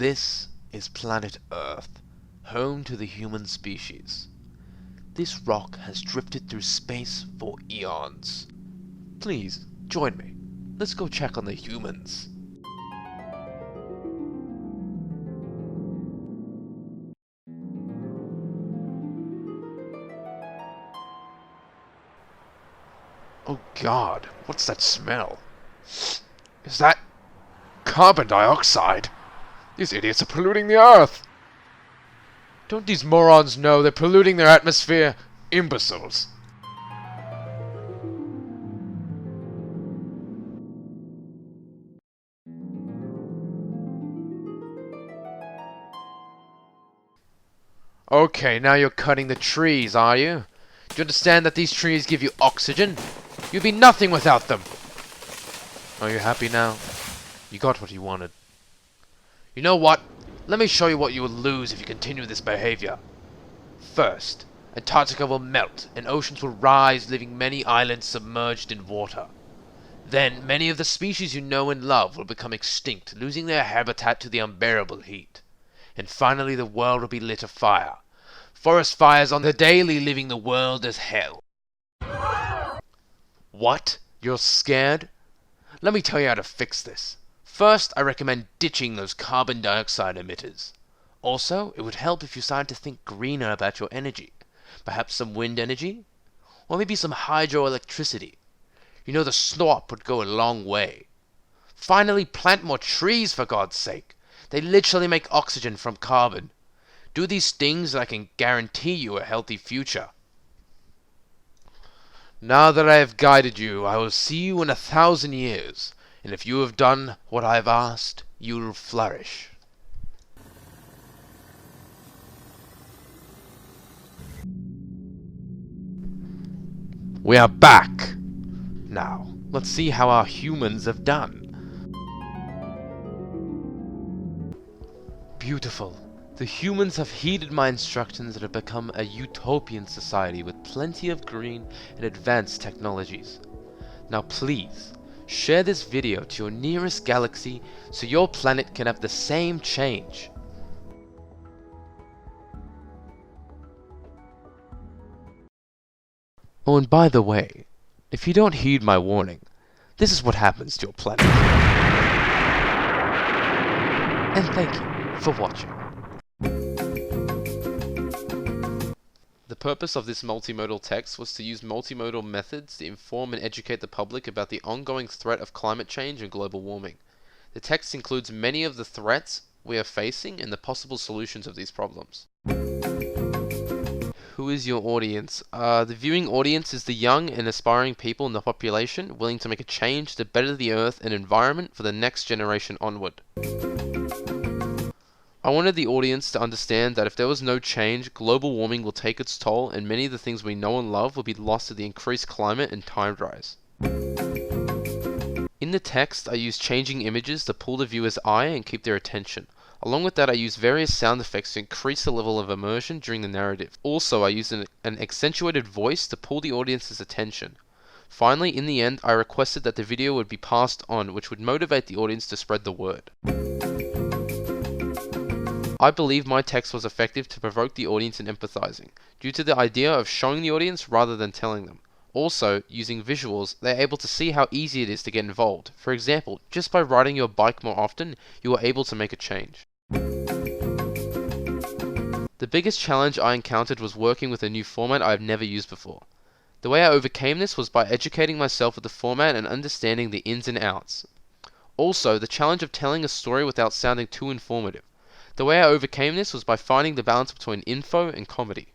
This is planet Earth, home to the human species. This rock has drifted through space for eons. Please, join me. Let's go check on the humans. Oh God, what's that smell? Is that carbon dioxide? These idiots are polluting the Earth! Don't these morons know they're polluting their atmosphere? Imbeciles! Okay, now you're cutting the trees, are you? Do you understand that these trees give you oxygen? You'd be nothing without them! Are you happy now? You got what you wanted. You know what? Let me show you what you will lose if you continue this behavior. First, Antarctica will melt and oceans will rise, leaving many islands submerged in water. Then, many of the species you know and love will become extinct, losing their habitat to the unbearable heat. And finally, the world will be lit afire. Forest fires on the daily, leaving the world as hell. What? You're scared? Let me tell you how to fix this. First, I recommend ditching those carbon dioxide emitters. Also, it would help if you started to think greener about your energy. Perhaps some wind energy? Or maybe some hydroelectricity. You know, the SNORP would go a long way. Finally, plant more trees, for God's sake. They literally make oxygen from carbon. Do these things and I can guarantee you a healthy future. Now that I have guided you, I will see you in 1,000 years. And if you have done what I have asked, you will flourish. We are back! Now, let's see how our humans have done. Beautiful. The humans have heeded my instructions and have become a utopian society with plenty of green and advanced technologies. Now please, share this video to your nearest galaxy so your planet can have the same change. Oh, and by the way, if you don't heed my warning, this is what happens to your planet. And thank you for watching. The purpose of this multimodal text was to use multimodal methods to inform and educate the public about the ongoing threat of climate change and global warming. The text includes many of the threats we are facing and the possible solutions of these problems. Who is your audience? The viewing audience is the young and aspiring people in the population willing to make a change to better the earth and environment for the next generation onward. I wanted the audience to understand that if there was no change, global warming will take its toll and many of the things we know and love will be lost to the increased climate and tide rise. In the text, I use changing images to pull the viewer's eye and keep their attention. Along with that, I use various sound effects to increase the level of immersion during the narrative. Also, I use an accentuated voice to pull the audience's attention. Finally, in the end, I requested that the video would be passed on, which would motivate the audience to spread the word. I believe my text was effective to provoke the audience in empathizing, due to the idea of showing the audience rather than telling them. Also, using visuals, they are able to see how easy it is to get involved. For example, just by riding your bike more often, you are able to make a change. The biggest challenge I encountered was working with a new format I have never used before. The way I overcame this was by educating myself with the format and understanding the ins and outs. Also, the challenge of telling a story without sounding too informative. The way I overcame this was by finding the balance between info and comedy.